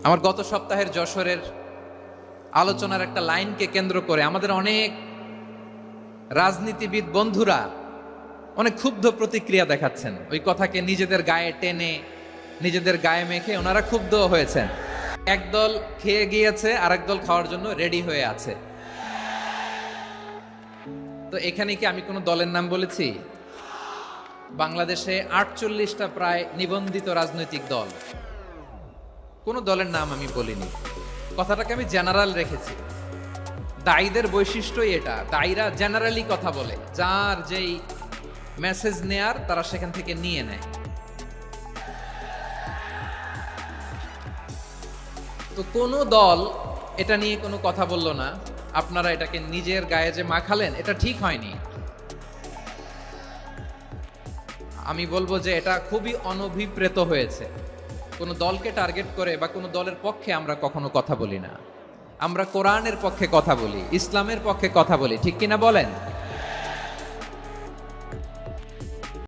আমার গত সপ্তাহের যশোরের আলোচনার একটা লাইনকে কেন্দ্র করে আমাদের অনেক রাজনীতিবিদ বন্ধুরা অনেক ক্ষুব্ধ প্রতিক্রিয়া দেখাচ্ছেন। ওই কথাকে নিজেদের গায়ে টেনে, নিজেদের গায়ে মেখে ওনারা ক্ষুব্ধ হয়েছেন। একদল খেয়ে গিয়েছে, আরেক দল খাওয়ার জন্য রেডি হয়ে আছে। তো এখানে কি আমি কোনো দলের নাম বলেছি? বাংলাদেশে 48টা প্রায় নিবন্ধিত রাজনৈতিক দল, কোনো দলের নাম আমি বলিনি। কথাটাকে আমি জেনারেল রেখেছি। দায়ীদের বৈশিষ্ট্যই এটা, দায়ীরা জেনারেলি কথা বলে, যার যেই মেসেজ নেয়ার তারা সেখান থেকে নিয়ে নেয়। তো কোনো দল এটা নিয়ে কোনো কথা বললো না। আপনারা এটাকে নিজের গায়ে যে মাখালেন, এটা ঠিক হয়নি। আমি বলবো যে এটা খুবই অনভিপ্রেত হয়েছে। কোনো দলকে টার্গেট করে বা কোনো দলের পক্ষে আমরা কখনো কথা বলি না। আমরা কোরআনের পক্ষে কথা বলি, ইসলামের পক্ষে কথা বলি, ঠিক কিনা বলেন?